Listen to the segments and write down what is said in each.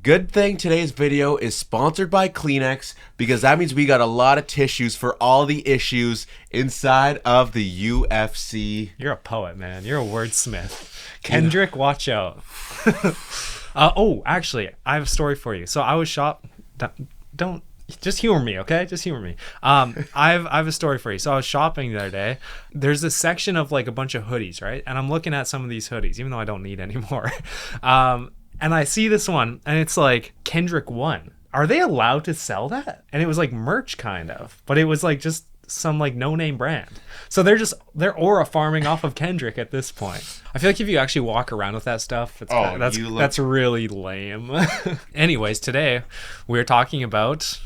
Good thing today's video is sponsored by Kleenex because that means we got a lot of tissues for all the issues inside of the UFC. You're a poet, man. You're a wordsmith. Kendrick, watch out. Actually, I have a story for you. So I was don't just humor me, okay? Just humor me. I have a story for you. So I was shopping the other day. There's this section of like a bunch of hoodies, right? And I'm looking at some of these hoodies, even though I don't need any more. And I see this one, and it's like Kendrick 1. Are they allowed to sell that? And it was like merch, kind of, but it was like just some like no-name brand. So they're aura farming off of Kendrick at this point. I feel like if you actually walk around with that stuff, that's really lame. Anyways, today we're talking about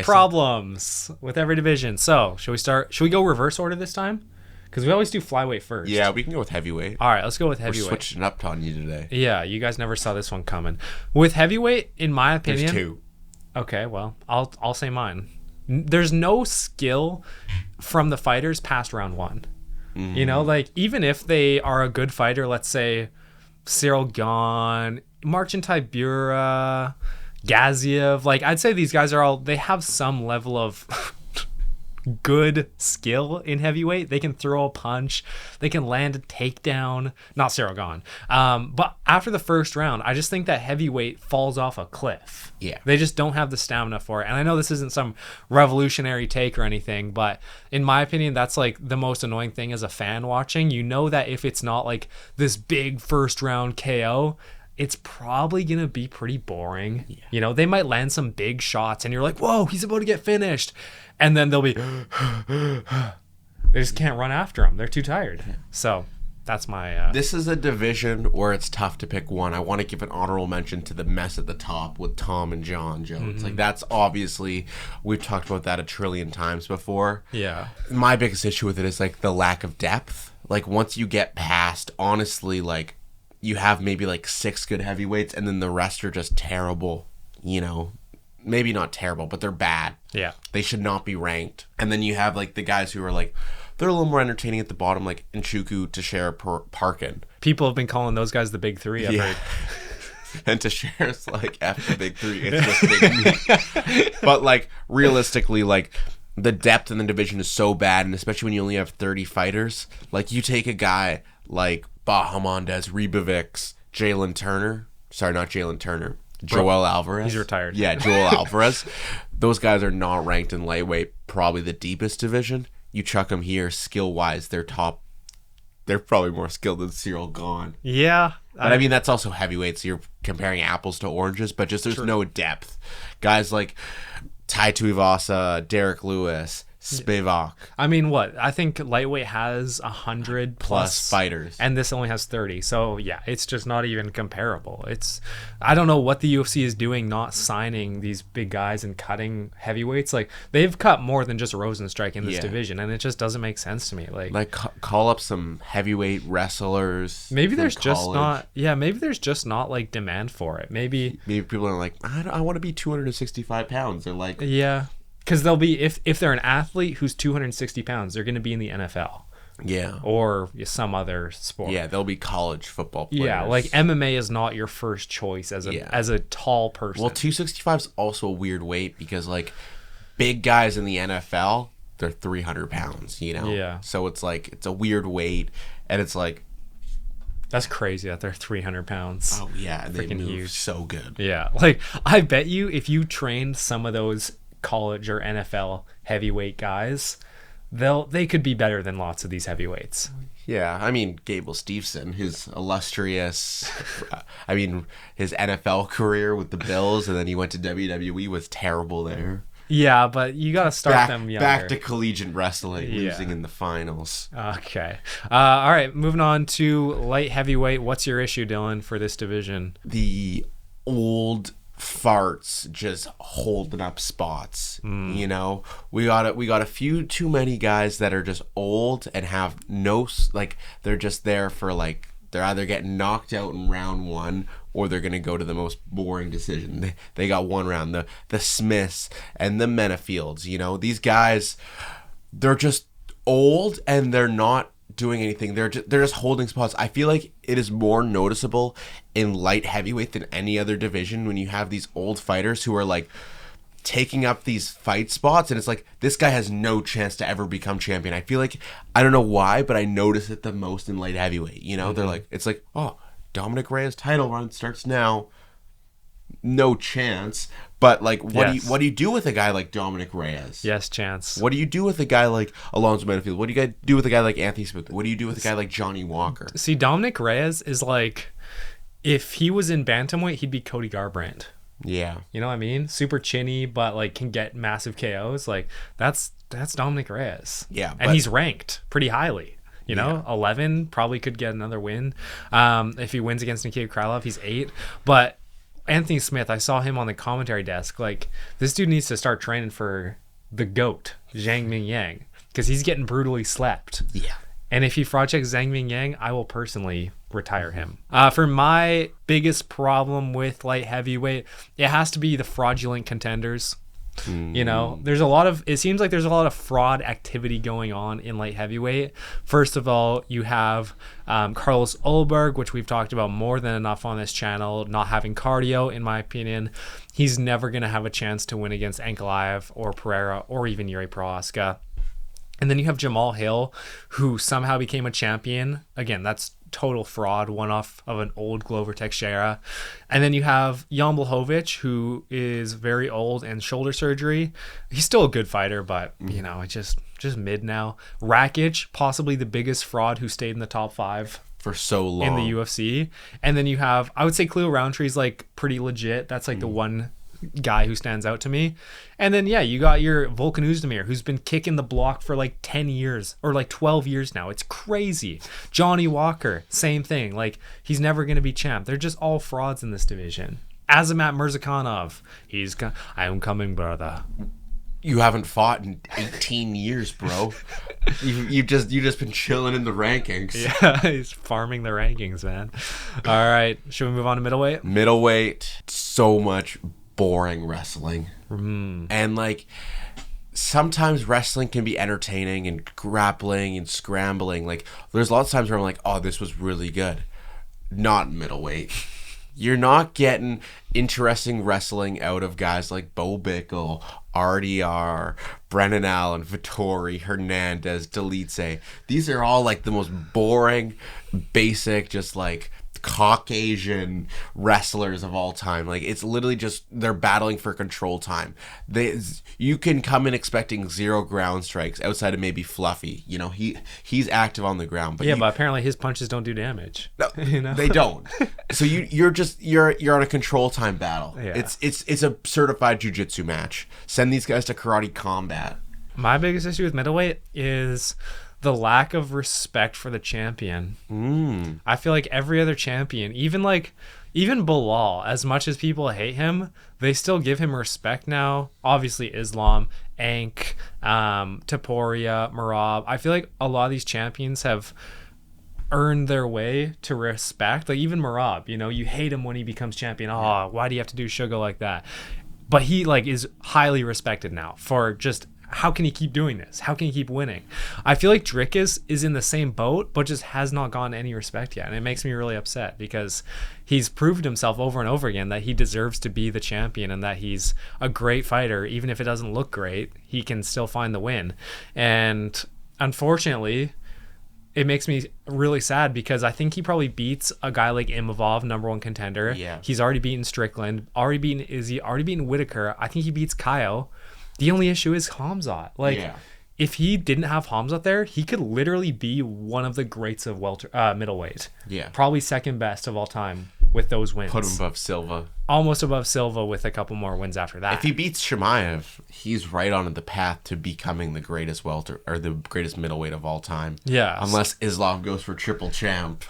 problems with every division. So should we go reverse order this time? Because we always do flyweight first. Yeah, we can go with heavyweight. All right, let's go with heavyweight. We're switching up on you today. Yeah, you guys never saw this one coming. With heavyweight, in my opinion... There's two. Okay, well, I'll say mine. There's no skill from the fighters past round 1. Mm-hmm. You know, like, even if they are a good fighter, let's say Cyril Gane, Marcin Tybura, Gaziev, like, I'd say these guys they have some level of... good skill in heavyweight. They can throw a punch, they can land a takedown. Not Cyril Gane, but after the first round, I just think that heavyweight falls off a cliff. Yeah, they just don't have the stamina for it. And I know this isn't some revolutionary take or anything, but in my opinion, that's like the most annoying thing as a fan watching. You know that if it's not like this big first round KO, it's probably going to be pretty boring. Yeah. You know, they might land some big shots and you're like, whoa, he's about to get finished. And then they'll be, they just can't run after him. They're too tired. Yeah. So that's my... This is a division where it's tough to pick one. I want to give an honorable mention to the mess at the top with Tom and John Jones. Mm-hmm. Like, that's obviously, we've talked about that a trillion times before. Yeah. My biggest issue with it is, like, the lack of depth. Like, once you get past, honestly, like, you have maybe, like, 6 good heavyweights, and then the rest are just terrible, you know? Maybe not terrible, but they're bad. Yeah. They should not be ranked. And then you have, like, the guys who are, like, they're a little more entertaining at the bottom, like Nchuku, Teixeira, Parkin. People have been calling those guys the big 3, I've heard. And Teixeira's like, F the big 3. It's just big me. But, like, realistically, like, the depth in the division is so bad, and especially when you only have 30 fighters. Like, you take a guy like Bahamondez, Ribovics, Jalen Turner. Sorry, not Jalen Turner. Joel Alvarez. He's retired. Yeah, Joel Alvarez. Those guys are not ranked in lightweight, probably the deepest division. You chuck them here, skill-wise, they're top. They're probably more skilled than Cyril Gane. Yeah. But I mean, that's also heavyweight, so you're comparing apples to oranges, but just there's no depth. Guys like Tai Tuivasa, Derek Lewis, Spivak. I mean, what? I think lightweight has 100 plus fighters, and this only has 30. So yeah, it's just not even comparable. I don't know what the UFC is doing, not signing these big guys and cutting heavyweights. Like, they've cut more than just Rosenstrike in this division, and it just doesn't make sense to me. Like call up some heavyweight wrestlers. Maybe there's just not. Yeah, maybe there's just not like demand for it. Maybe people are like, I want to be 265 pounds. They're like, yeah. Because they'll be, if they're an athlete who's 260 pounds, they're going to be in the NFL. Yeah. Or some other sport. Yeah, they'll be college football players. Yeah, like MMA is not your first choice as a tall person. Well, 265 is also a weird weight because, like, big guys in the NFL, they're 300 pounds, you know? Yeah. So it's like, it's a weird weight, and it's like... That's crazy that they're 300 pounds. Oh, yeah, and they move huge. So good. Yeah, like, I bet you if you trained some of those college or NFL heavyweight guys, they could be better than lots of these heavyweights. Yeah, I mean, Gable Steveson, his illustrious, I mean, his NFL career with the Bills, and then he went to WWE, was terrible there. Yeah, but you got to start them younger. Back to collegiate wrestling, losing in the finals. Okay. All right, moving on to light heavyweight. What's your issue, Dylan, for this division? The old farts just holding up spots. You know, we got a few too many guys that are just old and have no, like, they're just there for, like, they're either getting knocked out in round 1 or they're gonna go to the most boring decision. They got one round. The Smiths and the Menafields, you know, these guys, they're just old and they're not doing anything. They're just holding spots. I feel like it is more noticeable in light heavyweight than any other division when you have these old fighters who are like taking up these fight spots, and it's like this guy has no chance to ever become champion. I feel like, I don't know why, but I notice it the most in light heavyweight. You know, they're like, it's like, oh, Dominic Reyes title run starts now. No chance. But like, what do you do with a guy like Dominic Reyes? Yes, chance. What do you do with a guy like Alonzo Menifield? What do you do with a guy like Anthony Smith? What do you do with a guy like Johnny Walker? See, Dominic Reyes is like, if he was in bantamweight, he'd be Cody Garbrandt. Yeah. You know what I mean? Super chinny, but like can get massive KOs. Like that's Dominic Reyes. Yeah. And he's ranked pretty highly. You know, 11, probably could get another win. If he wins against Nikita Krylov, he's 8. But Anthony Smith, I saw him on the commentary desk. Like, this dude needs to start training for the GOAT, Zhang Ming Yang, because he's getting brutally slept. Yeah. And if he fraud checks Zhang Ming Yang, I will personally retire him. For my biggest problem with light heavyweight, it has to be the fraudulent contenders. You know, it seems like there's a lot of fraud activity going on in light heavyweight. First of all, you have Carlos Ulberg, which we've talked about more than enough on this channel, not having cardio, in my opinion. He's never going to have a chance to win against Ankalaev or Pereira or even Yuri Prohaska. And then you have Jamal Hill, who somehow became a champion. Again, that's total fraud, one off of an old Glover Teixeira. And then you have Jan Blachowicz, who is very old and shoulder surgery. He's still a good fighter, but you know, it's just mid now. Rakic, possibly the biggest fraud who stayed in the top 5 for so long in the UFC. And then you have, I would say Cleo Roundtree's like pretty legit. That's like the one guy who stands out to me. And then you got your Volkan Oezdemir, who's been kicking the block for like 10 years or like 12 years now. It's crazy. Johnny Walker, same thing. Like, he's never going to be champ. They're just all frauds in this division. Azamat Mirzakhanov, I'm coming, brother. You haven't fought in 18 years, bro. You've just been chilling in the rankings. Yeah, he's farming the rankings, man. All right, should we move on to middleweight? Middleweight, so much boring wrestling. And like, sometimes wrestling can be entertaining and grappling and scrambling. Like, there's lots of times where I'm like, oh, this was really good. Not middleweight. You're not getting interesting wrestling out of guys like Bo Bickel, RDR, Brennan Allen, Vittori, Hernandez, Delice. These are all like the most boring, basic, just like Caucasian wrestlers of all time. Like, it's literally just they're battling for control time. You can come in expecting 0 ground strikes outside of maybe Fluffy. You know, he's active on the ground, but but apparently his punches don't do damage. No, you know? They don't. So you're on a control time battle. Yeah. It's a certified jiu-jitsu match. Send these guys to karate combat. My biggest issue with middleweight is the lack of respect for the champion. I feel like every other champion, even Bilal, as much as people hate him, they still give him respect now. Obviously Islam, Ank, Taporia, Merab. I feel like a lot of these champions have earned their way to respect. Like, even Merab, you know, you hate him when he becomes champion. Oh, why do you have to do Sugar like that? But he like is highly respected now for just, how can he keep doing this? How can he keep winning? I feel like Drickus is in the same boat, but just has not gotten any respect yet. And it makes me really upset because he's proved himself over and over again that he deserves to be the champion and that he's a great fighter. Even if it doesn't look great, he can still find the win. And unfortunately, it makes me really sad because I think he probably beats a guy like Imavov, number 1 contender. Yeah. He's already beaten Strickland, already beaten Whitaker. I think he beats Kyle. The only issue is Hamzat. Like, if he didn't have Hamzat there, he could literally be one of the greats of middleweight. Yeah. Probably second best of all time with those wins. Put him above Silva. Almost above Silva with a couple more wins after that. If he beats Chimaev, he's right on the path to becoming the greatest welter or the greatest middleweight of all time. Yeah. Unless Islam goes for triple champ.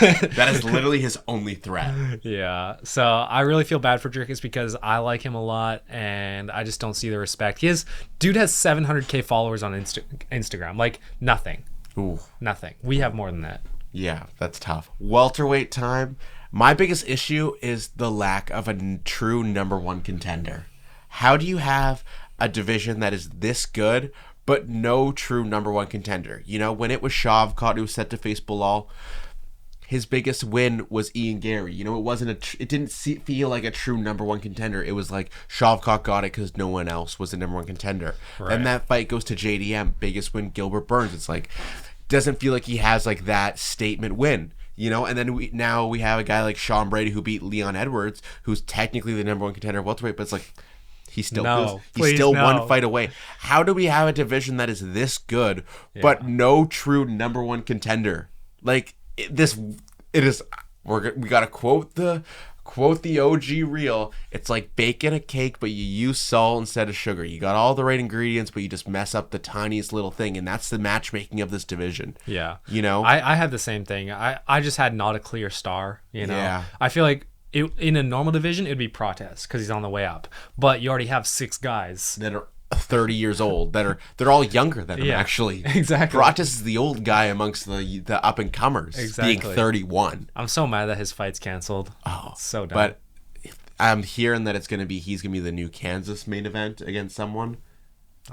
That is literally his only threat. Yeah. So I really feel bad for Drickus because I like him a lot and I just don't see the respect. Dude has 700K followers on Instagram. Like, nothing. Ooh. Nothing. We have more than that. Yeah, that's tough. Welterweight time. My biggest issue is the lack of a true number 1 contender. How do you have a division that is this good, but no true number one contender. You know, when it was Shavkat who was set to face Bilal, his biggest win was Ian Gary. You know, it didn't feel like a true number one contender. It was like Shavkat got it because no one else was a number one contender. Right. And that fight goes to JDM, biggest win, Gilbert Burns. It's like, doesn't feel like he has like that statement win. You know, and then we have a guy like Sean Brady who beat Leon Edwards, who's technically the number one contender of welterweight, but it's like he's still one fight away. How do we have a division that is this good, but no true number one contender? Like we gotta quote the OG reel. It's like baking a cake, but you use salt instead of sugar. You got all the right ingredients, but you just mess up the tiniest little thing, and that's the matchmaking of this division. Yeah. You know? I had the same thing. I just had not a clear star, you know? Yeah. I feel like in a normal division, it'd be Protez because he's on the way up. But you already have 6 guys that are 30 years old they're all younger than him, actually. Exactly. Protez is the old guy amongst the up and comers, being 31. I'm so mad that his fight's canceled. Oh, so dumb. But I'm hearing that he's gonna be the new Kansas main event against someone.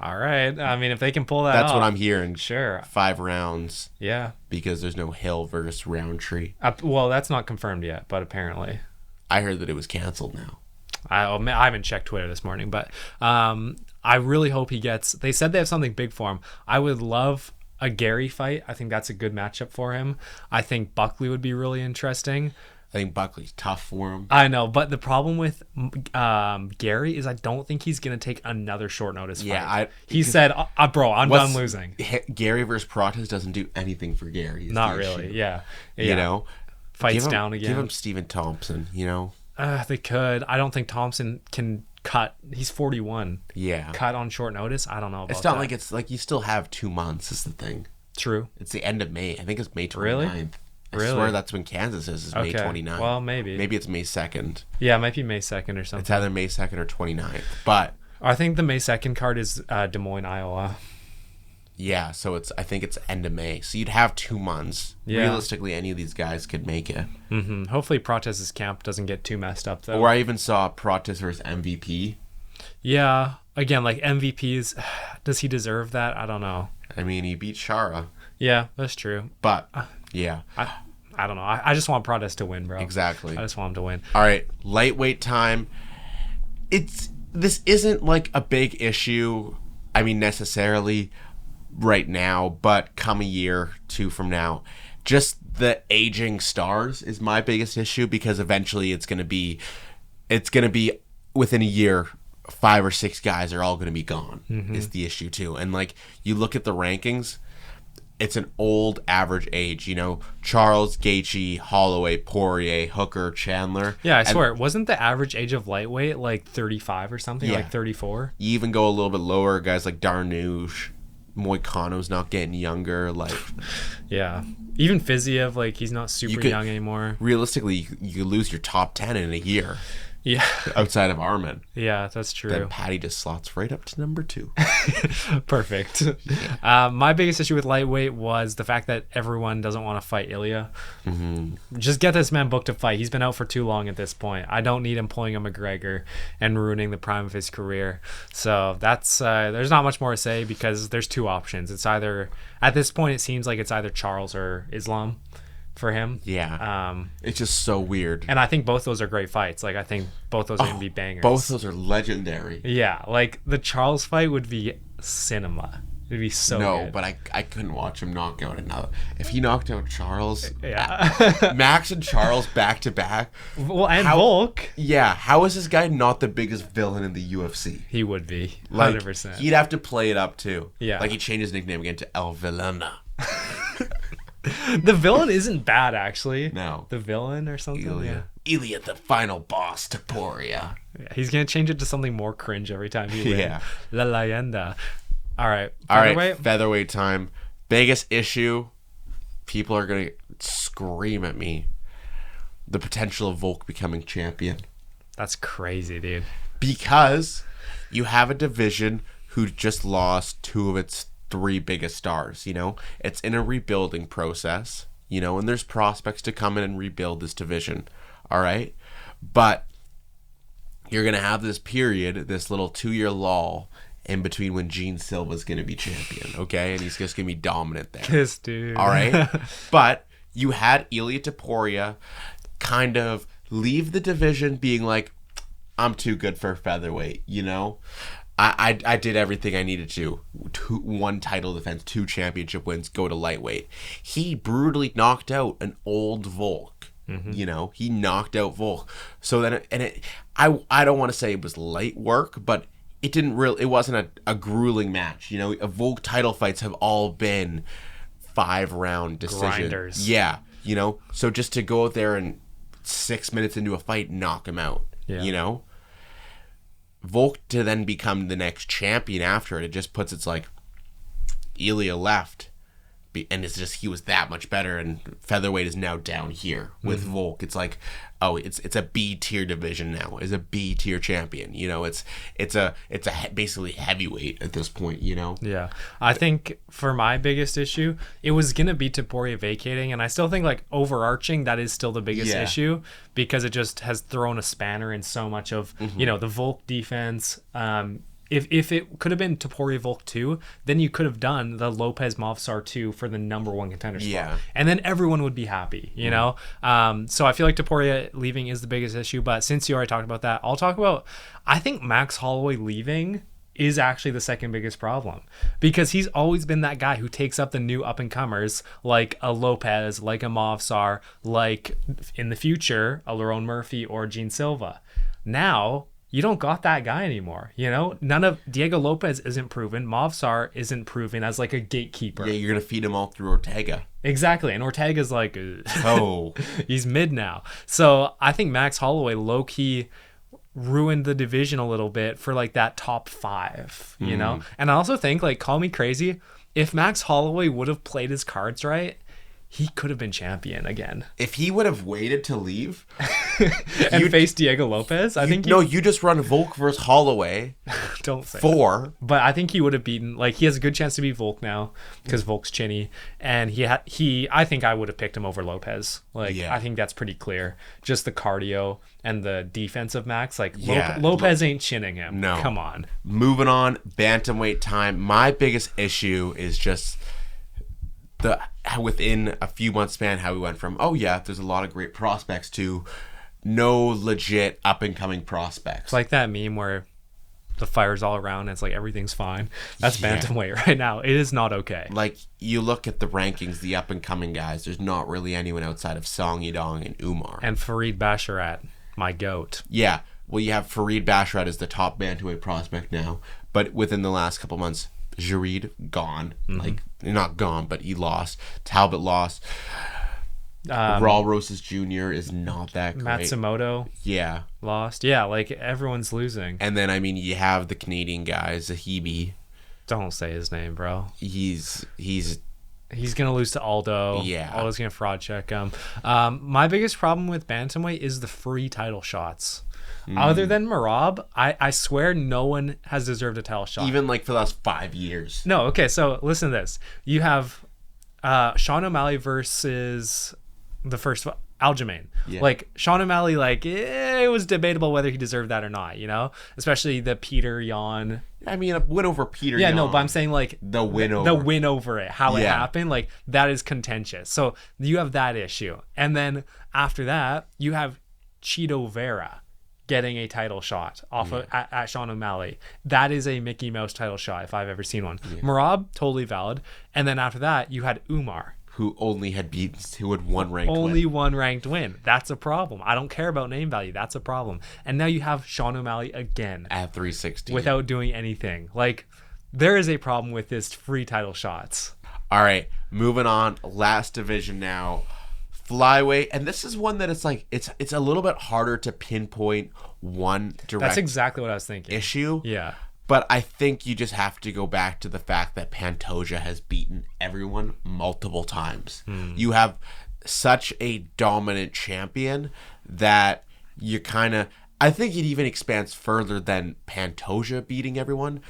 All right. I mean, if they can pull that that's off, what I'm hearing. Sure. 5 rounds. Yeah. Because there's no Hill versus Roundtree. Well, that's not confirmed yet, but apparently. I heard that it was canceled now. I haven't checked Twitter this morning, but I really hope he gets. They said they have something big for him. I would love a Gary fight. I think that's a good matchup for him. I think Buckley would be really interesting. I think Buckley's tough for him. I know, but the problem with Gary is I don't think he's going to take another short notice fight. Yeah, he said, bro, I'm done losing. Gary versus Protez doesn't do anything for Gary. Not really, yeah. You know? Fights down again. Give him Stephen Thompson, you know? They could. I don't think Thompson can cut. He's 41. Yeah. Cut on short notice? I don't know about that. It's not like it's like you still have 2 months is the thing. True. It's the end of May. I think it's May 29th. Really? I swear that's when Kansas is May 29th. Well, maybe. Maybe it's May 2nd. Yeah, it might be May 2nd or something. It's either May 2nd or 29th. But I think the May 2nd card is Des Moines, Iowa. Yeah, so I think it's end of May. So you'd have 2 months. Yeah. Realistically, any of these guys could make it. Mm-hmm. Hopefully Protez's camp doesn't get too messed up, though. Or I even saw Protez versus MVP. Yeah. Again, like MVPs, does he deserve that? I don't know. I mean, he beat Shara. Yeah, that's true. But, yeah. I don't know. I just want Protez to win, bro. Exactly. I just want him to win. All right, lightweight time. This isn't like a big issue, I mean, necessarily right now, but come a year, 2 from now. Just the aging stars is my biggest issue, because eventually it's going to be within a year, 5 or 6 guys are all going to be gone, is the issue too. And like, you look at the rankings, it's an old average age, you know, Charles, Gaethje, Holloway, Poirier, Hooker, Chandler. Yeah, I swear, wasn't the average age of lightweight like 35 or something, like 34? You even go a little bit lower, guys like Darnouche, Moicano's not getting younger, like. Yeah. Even Fiziev, like, he's not super young anymore. Realistically, you lose your top 10 in a year. Yeah. Outside of Armin. Yeah, that's true. Then Patty just slots right up to number 2. Perfect. Yeah. My biggest issue with lightweight was the fact that everyone doesn't want to fight Ilya. Mm-hmm. Just get this man booked to fight. He's been out for too long at this point. I don't need him pulling a McGregor and ruining the prime of his career. So that's there's not much more to say, because there's 2 options. It's either, at this point, it seems like it's either Charles or Islam for him. Yeah. It's just so weird. And I think both those are great fights. Like, I think both those are going to be bangers. Both those are legendary. Yeah. Like, the Charles fight would be cinema. It'd be so good. No, but I couldn't watch him knock out another. If he knocked out Charles, Max and Charles back to back. Well, and Volk. Yeah. How is this guy not the biggest villain in the UFC? He would be. 100%. Like, he'd have to play it up too. Yeah. Like, he changed his nickname again to El Villana. The villain isn't bad, actually. No. The villain or something. Ilya, the final boss to Poirier. Yeah, he's going to change it to something more cringe every time he wins. Yeah. La Leyenda. All right. Featherweight time. Biggest issue. People are going to scream at me. The potential of Volk becoming champion. That's crazy, dude. Because you have a division who just lost 2 of its 3 biggest stars, you know? It's in a rebuilding process, you know, and there's prospects to come in and rebuild this division, all right? But you're going to have this period, this little 2-year lull, in between when Gene Silva's going to be champion, okay? And he's just going to be dominant there. This dude. All right? But you had Ilia Topuria kind of leave the division being like, I'm too good for featherweight, you know? I did everything I needed to. 1 title defense, 2 championship wins, go to lightweight. He brutally knocked out an old Volk. You know, he knocked out Volk. So then, I don't want to say it was light work, but it wasn't a grueling match. You know, Volk title fights have all been 5-round decisions. Grinders. Yeah, you know, so just to go out there and 6 minutes into a fight, knock him out, you know? Volk to then become the next champion after it just puts it's like Ilia left and it's just he was that much better and featherweight is now down here with Volk. It's like, oh, it's a B tier division now. It's a B tier champion. You know, it's basically heavyweight at this point, you know? Yeah. I think for my biggest issue, it was going to be Topuria vacating. And I still think like overarching, that is still the biggest issue because it just has thrown a spanner in so much of, you know, the Volk defense. If it could have been Topuria Volk 2, then you could have done the Lopez Movsar 2 for the number 1 contender spot. Yeah. And then everyone would be happy, you know? So I feel like Topuria leaving is the biggest issue. But since you already talked about that, I'll talk about, I think Max Holloway leaving is actually the second biggest problem because he's always been that guy who takes up the new up-and-comers like a Lopez, like a Movsar, like in the future, a Lerone Murphy or Gene Silva. Now, you don't got that guy anymore, you know? None of Diego Lopez isn't proven. Movsar isn't proven as like a gatekeeper. Yeah, you're going to feed him all through Ortega. Exactly. And Ortega's like, oh, he's mid now. So I think Max Holloway low-key ruined the division a little bit for like that top 5, you know? And I also think, like, call me crazy, if Max Holloway would have played his cards right, he could have been champion again. If he would have waited to leave and face Diego Lopez, I think you just run Volk versus Holloway. Don't say 4. that. But I think he would have beaten. Like, he has a good chance to beat Volk now because Volk's chinny, and I think I would have picked him over Lopez. Like, I think that's pretty clear. Just the cardio and the defense of Max. Like, Lopez ain't chinning him. No, come on. Moving on, bantamweight time. My biggest issue is just within a few months span how we went from there's a lot of great prospects to no legit up and coming prospects. It's like that meme where the fire's all around and it's like everything's fine. That's bantamweight right now. It is not okay. Like, you look at the rankings, the up and coming guys, there's not really anyone outside of Song Yadong and Umar and Farid Basharat, my goat. Yeah, well, you have Farid Basharat as the top bantamweight prospect now, but within the last couple months, Jared gone, like, not gone, but he lost. Talbot lost. Raul Rosas Jr. is not that great. Matsumoto, lost. Yeah, like, everyone's losing. And then, I mean, you have the Canadian guy, Zahibi. Don't say his name, bro. He's gonna lose to Aldo. Yeah, Aldo's gonna fraud check him. My biggest problem with bantamweight is the free title shots. Other than Merab, I swear no one has deserved a title shot. Even like for the last 5 years. No, okay, so listen to this. You have Sean O'Malley versus the first Aljamain. Yeah. Like, Sean O'Malley, like, it was debatable whether he deserved that or not, you know? Especially the Peter Yan. I mean, a win over Peter Yan. Yeah, no, but I'm saying, like, the win over it, how it happened, like, that is contentious. So you have that issue. And then after that, you have Chito Vera getting a title shot off of at Sean O'Malley. That is a Mickey Mouse title shot if I've ever seen one. Merab, totally valid. And then after that, you had Umar, who had one ranked win. Only one ranked win. That's a problem. I don't care about name value. That's a problem. And now you have Sean O'Malley again at 316 without doing anything. Like, there is a problem with this free title shots. All right, moving on. Last division now. Flyweight, and this is one that it's like it's a little bit harder to pinpoint one direct. That's exactly what I was thinking. Issue. Yeah. But I think you just have to go back to the fact that Pantoja has beaten everyone multiple times. You have such a dominant champion that you kind of, I think it even expands further than Pantoja beating everyone.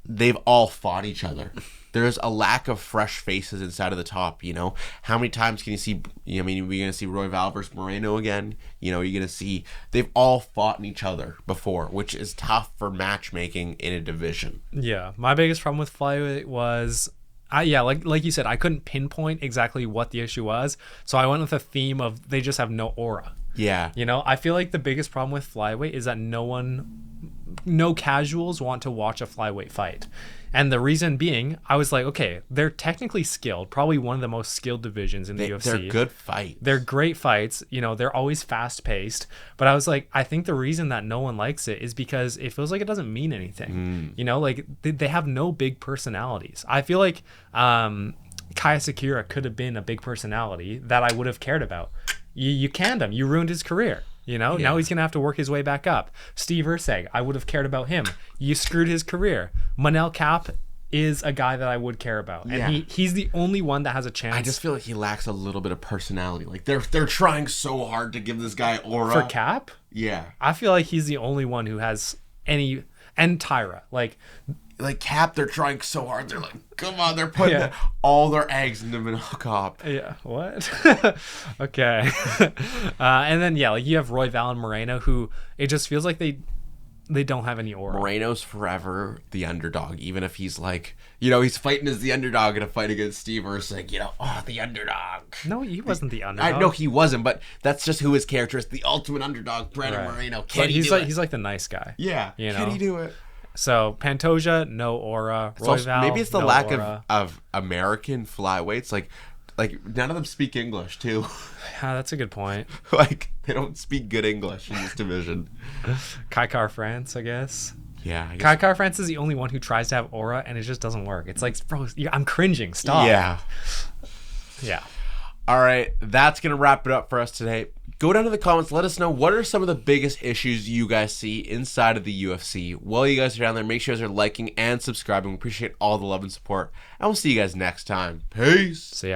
they've all fought each other. There's a lack of fresh faces inside of the top, you know? How many times can you see, I mean, we're going to see Royval versus Moreno again? You know, you're going to see, they've all fought in each other before, which is tough for matchmaking in a division. Yeah. My biggest problem with flyweight was, like you said, I couldn't pinpoint exactly what the issue was. So I went with a theme of they just have no aura. Yeah. You know, I feel like the biggest problem with flyweight is that no casuals want to watch a flyweight fight. And the reason being, I was like, okay, they're technically skilled, probably one of the most skilled divisions in the UFC. They're good fights. They're great fights. You know, they're always fast paced. But I was like, I think the reason that no one likes it is because it feels like it doesn't mean anything. You know, like they have no big personalities. I feel like Kaya Sakura could have been a big personality that I would have cared about. You canned him. You ruined his career. You know, now he's going to have to work his way back up. Steve Urseg, I would have cared about him. You screwed his career. Manel Cap is a guy that I would care about. And he's the only one that has a chance. I just feel like he lacks a little bit of personality. Like they're trying so hard to give this guy aura. For Cap? Yeah. I feel like he's the only one who has any, and Tyra. Like Cap, they're trying so hard. They're like, come on, they're putting all their eggs into Manel Cap. Yeah, what? Okay. And then, like you have Royval and Moreno, who it just feels like they don't have any aura. Moreno's forever the underdog, even if he's like, you know, he's fighting as the underdog in a fight against Steve Ursig, you know, the underdog. No, he wasn't the underdog. I know he wasn't, but that's just who his character is, the ultimate underdog, Brandon Moreno. He's like the nice guy. Yeah, you know? Can he do it? So Pantoja, no aura. Royval, maybe it's the no lack aura. of American flyweights. Like none of them speak English too. Yeah, that's a good point. Like they don't speak good English in this division. Kai Car France, I guess. Yeah, Kai Car France is the only one who tries to have aura, and it just doesn't work. It's like, bro, I'm cringing. Stop. Yeah. All right, that's gonna wrap it up for us today. Go down to the comments. Let us know what are some of the biggest issues you guys see inside of the UFC. While you guys are down there, make sure you guys are liking and subscribing. We appreciate all the love and support. And we'll see you guys next time. Peace. See ya.